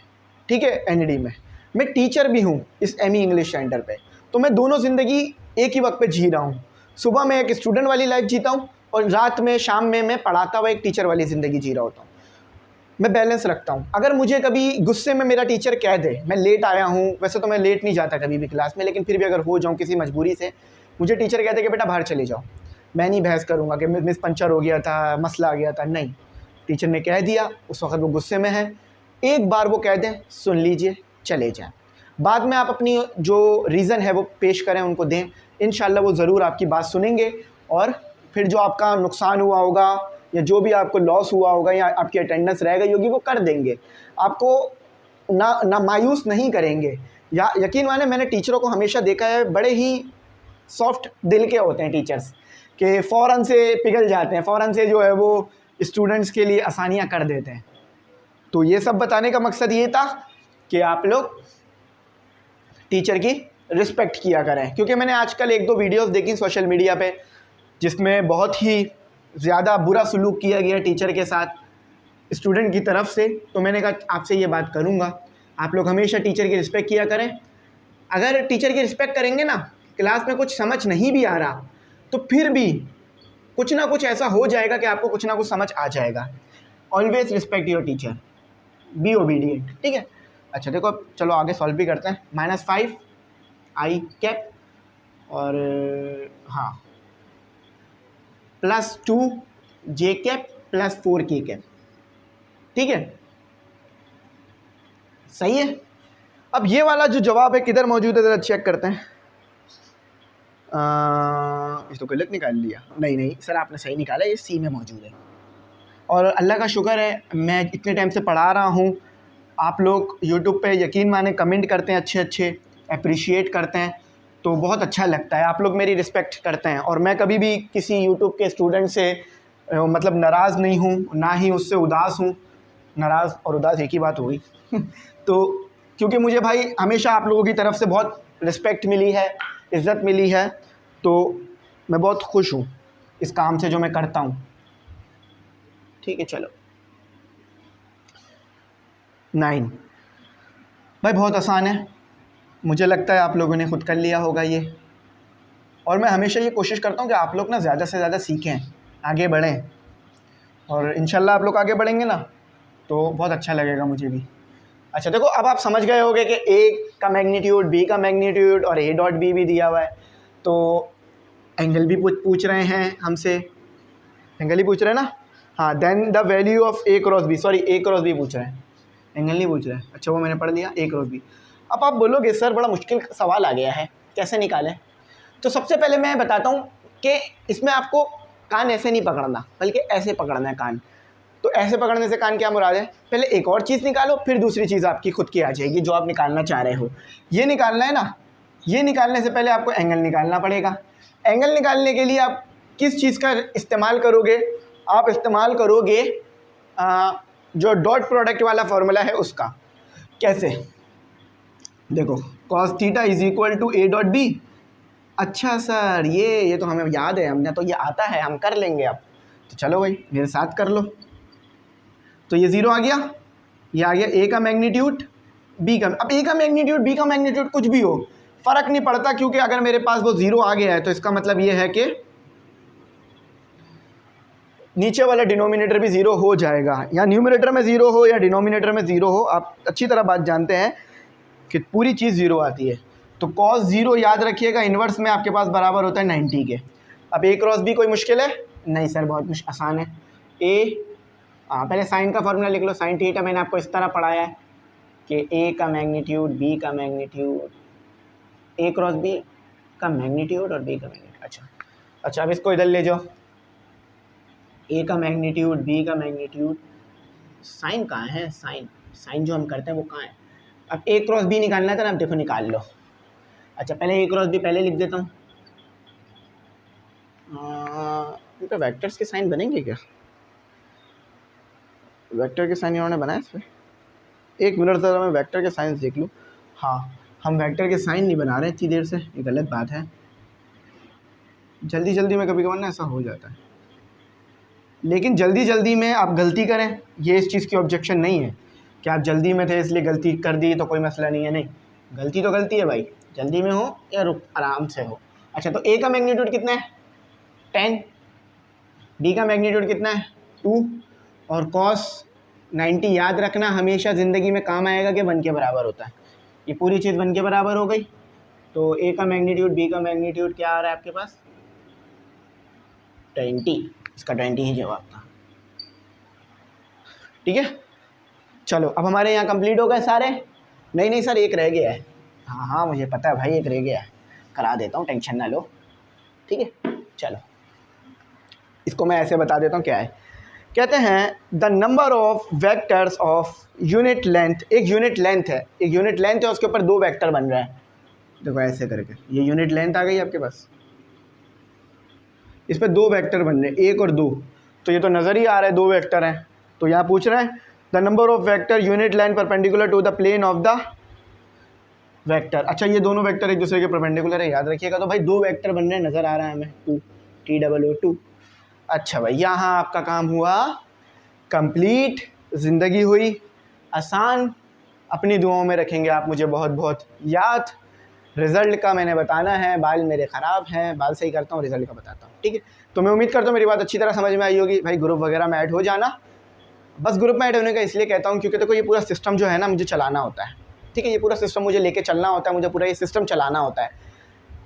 [SPEAKER 1] ठीक है, एनडी में, मैं टीचर भी हूँ इस एमई इंग्लिश सेंटर पे। तो मैं दोनों ज़िंदगी एक ही वक्त पे जी रहा हूँ। सुबह मैं एक स्टूडेंट वाली लाइफ जीता हूँ और रात में, शाम में मैं पढ़ाता हुआ एक टीचर वाली ज़िंदगी जी रहा होता हूँ। मैं बैलेंस रखता हूँ। अगर मुझे कभी गुस्से में मेरा टीचर कह दे, मैं लेट आया हूँ, वैसे तो मैं लेट नहीं जाता कभी भी क्लास में, लेकिन फिर भी अगर हो जाऊँ किसी मजबूरी से, मुझे टीचर कहते कि बेटा बाहर चले जाओ, मैं नहीं बहस करूँगा कि मिस पंचर हो गया था, मसला आ गया था, नहीं। टीचर ने कह दिया, उस वक्त वो गुस्से में है, एक बार वो कह दें, सुन लीजिए, चले जाएँ। बाद में आप अपनी जो रीज़न है वो पेश करें, उनको दें, इंशाल्लाह वो ज़रूर आपकी बात सुनेंगे और फिर जो आपका नुकसान हुआ होगा या जो भी आपको लॉस हुआ होगा या आपकी अटेंडेंस रह गई होगी वो कर देंगे, आपको ना मायूस नहीं करेंगे। या यकीन माने, मैंने टीचरों को हमेशा देखा है, बड़े ही सॉफ्ट दिल के होते हैं टीचर्स, कि फ़ौरन से पिघल जाते हैं, फ़ौरन से जो है वो स्टूडेंट्स के लिए आसानियाँ कर देते हैं। तो ये सब बताने का मकसद ये था कि आप लोग टीचर की रिस्पेक्ट किया करें, क्योंकि मैंने आजकल 1-2 वीडियोस देखी सोशल मीडिया पे जिसमें बहुत ही ज़्यादा बुरा सलूक किया गया टीचर के साथ स्टूडेंट की तरफ से। तो मैंने कहा आपसे ये बात करूँगा, आप लोग हमेशा टीचर की रिस्पेक्ट किया करें। अगर टीचर की रिस्पेक्ट करेंगे ना, क्लास में कुछ समझ नहीं भी आ रहा तो फिर भी कुछ ना कुछ ऐसा हो जाएगा कि आपको कुछ ना कुछ समझ आ जाएगा। Always respect your teacher, be obedient, ठीक है। अच्छा देखो, अब चलो आगे सॉल्व भी करते हैं। -5 आई कैप और हाँ +2 जे कैप +4 के कैप, ठीक है, सही है। अब ये वाला जो जवाब है किधर मौजूद है, ज़रा चेक करते हैं। इसको गलत निकाल लिया, नहीं सर आपने सही निकाला, ये सी में मौजूद है। और अल्लाह का शुक्र है, मैं इतने टाइम से पढ़ा रहा हूँ, आप लोग यूट्यूब पे यकीन माने कमेंट करते हैं, अच्छे अप्रिशिएट करते हैं, तो बहुत अच्छा लगता है। आप लोग मेरी रिस्पेक्ट करते हैं और मैं कभी भी किसी यूट्यूब के स्टूडेंट से मतलब नाराज़ नहीं हूँ, ना ही उससे उदास हूँ। नाराज़ और उदास एक ही बात होगी तो क्योंकि मुझे भाई हमेशा आप लोगों की तरफ से बहुत रिस्पेक्ट मिली है, इज़्ज़त मिली है, तो मैं बहुत खुश हूँ इस काम से जो मैं करता हूँ, ठीक है। चलो 9 भाई बहुत आसान है, मुझे लगता है आप लोगों ने खुद कर लिया होगा ये। और मैं हमेशा ये कोशिश करता हूँ कि आप लोग ना ज़्यादा से ज़्यादा सीखें, आगे बढ़ें, और इंशाल्लाह आप लोग आगे बढ़ेंगे ना तो बहुत अच्छा लगेगा मुझे भी। अच्छा देखो, अब आप समझ गए होंगे कि ए का मैग्नीट्यूड, बी का मैग्नीट्यूड और ए डॉट बी भी दिया हुआ है, तो एंगल भी पूछ रहे हैं हमसे, एंगल ही पूछ रहे हैं ना, हाँ। Then the value of a cross b, sorry a cross b पूछ रहे हैं, एंगल नहीं पूछ रहे हैं। अच्छा वो मैंने पढ़ लिया, ए क्रॉस बी। अब आप बोलोगे सर बड़ा मुश्किल सवाल आ गया है, कैसे निकालें? तो सबसे पहले मैं बताता हूँ कि इसमें आपको कान ऐसे नहीं पकड़ना, बल्कि ऐसे पकड़ना है कान। तो ऐसे पकड़ने से कान क्या मुराद है? पहले एक और चीज़ निकालो, फिर दूसरी चीज़ आपकी खुद की आ जाएगी जो आप निकालना चाह रहे हो। ये निकालना है ना, ये निकालने से पहले आपको एंगल निकालना पड़ेगा। एंगल निकालने के लिए आप किस चीज़ का इस्तेमाल करोगे? आप इस्तेमाल करोगे जो डॉट प्रोडक्ट वाला फार्मूला है उसका। कैसे? देखो cos theta is equal to A dot b. अच्छा सर ये तो हमें याद है, हमने तो ये आता है, हम कर लेंगे अब। तो चलो भाई मेरे साथ कर लो। तो ये 0 आ गया, ये आ गया ए का मैग्नीट्यूड, बी का। अब ए का मैग्नीट्यूड, बी का मैग्नीट्यूड कुछ भी हो फ़र्क नहीं पड़ता, क्योंकि अगर मेरे पास वो 0 आ गया है तो इसका मतलब ये है कि नीचे वाला डिनोमिनेटर भी 0 हो जाएगा, या न्यूमरेटर में 0 हो या डिनोमिनेटर में 0 हो। आप अच्छी तरह बात जानते हैं कि पूरी चीज़ 0 आती है। तो cos 0 याद रखिएगा, इन्वर्स में आपके पास बराबर होता है 90 के। अब ए क्रॉस बी कोई मुश्किल है? नहीं सर बहुत आसान है। पहले साइन का फॉर्मूला लिख लो, साइन थीटा मैंने आपको इस तरह पढ़ाया है कि ए का मैग्नीट्यूड, बी का मैग्नीट्यूड, ए क्रॉस बी का मैग्नीट्यूड और बी का मैग्नीट्यूड। अच्छा अब इसको इधर ले जाओ, ए का मैग्नीट्यूड, बी का मैग्नीट्यूड, साइन कहाँ है? साइन जो हम करते हैं वो कहाँ है? अब ए क्रॉस बी निकालना था ना, अब देखो निकाल लो। अच्छा पहले ए क्रॉस बी पहले लिख देता हूँ। इनका वेक्टर्स के साइन बनेंगे क्या? वेक्टर के साइन इन्होंने बनाए इस पर? एक मिनट ज़रा मैं वेक्टर के साइन देख लूँ। हाँ हम वेक्टर के साइन नहीं बना रहे इतनी देर से, ये गलत बात है। जल्दी में कभी कभार ना ऐसा हो जाता है, लेकिन जल्दी में आप गलती करें ये इस चीज़ की ऑब्जेक्शन नहीं है कि आप जल्दी में थे इसलिए गलती कर दी तो कोई मसला नहीं है। नहीं, गलती तो गलती है भाई, जल्दी में हो या रुक आराम से हो। अच्छा तो ए का मैग्नीट्यूड कितना है? 10, बी का मैग्नीट्यूड कितना है? 2, और cos 90 याद रखना हमेशा ज़िंदगी में काम आएगा कि 1 के बराबर होता है। ये पूरी चीज़ 1 के बराबर हो गई। तो ए का मैग्नीट्यूड, बी का मैग्नीट्यूड क्या आ रहा है आपके पास? 20। इसका 20 ही जवाब था। ठीक है चलो अब हमारे यहाँ कंप्लीट हो गए सारे? नहीं सर एक रह गया है। हाँ हाँ मुझे पता है भाई, एक रह गया है, करा देता हूँ, टेंशन ना लो। ठीक है चलो, इसको मैं ऐसे बता देता हूँ क्या है। कहते हैं the number of vectors of unit length, एक यूनिट लेंथ है, एक यूनिट लेंथ है, उसके ऊपर दो वेक्टर बन रहा है। देखो ऐसे करके ये यूनिट लेंथ आ गई आपके पास, इस पर दो वेक्टर बन रहे हैं, एक और दो, तो ये तो नज़र ही आ रहा है दो वेक्टर हैं। तो यहाँ पूछ रहा है the number of vector unit length perpendicular to the plane of the vector. अच्छा ये दोनों वेक्टर एक दूसरे के परपेंडिकुलर है, याद रखिएगा। तो भाई दो वेक्टर बन रहे हैं, नज़र आ रहा है हमें, 2 TOO 2। अच्छा भाई यहाँ आपका काम हुआ कंप्लीट, ज़िंदगी हुई आसान, अपनी दुआओं में रखेंगे आप मुझे बहुत बहुत याद। रिज़ल्ट का मैंने बताना है, बाल मेरे ख़राब हैं, बाल सही करता हूँ, रिज़ल्ट का बताता हूँ। ठीक है, तो मैं उम्मीद करता हूँ मेरी बात अच्छी तरह समझ में आई होगी। भाई ग्रुप वगैरह में ऐड हो जाना। बस ग्रुप में ऐड होने का इसलिए कहता हूँ क्योंकि देखो ये पूरा सिस्टम जो है ना मुझे चलाना होता है। ठीक है, ये पूरा सिस्टम मुझे लेके चलना होता है, मुझे पूरा ये सिस्टम चलाना होता है।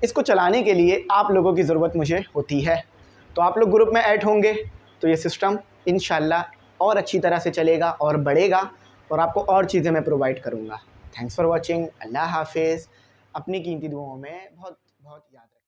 [SPEAKER 1] इसको चलाने के लिए आप लोगों की ज़रूरत मुझे होती है। तो आप लोग ग्रुप में ऐड होंगे तो ये सिस्टम इंशाल्लाह और अच्छी तरह से चलेगा और बढ़ेगा, और आपको और चीज़ें मैं प्रोवाइड करूँगा। Thanks for watching. अल्लाह हाफिज़। अपनी कीमती दुआओं में बहुत बहुत याद रखें।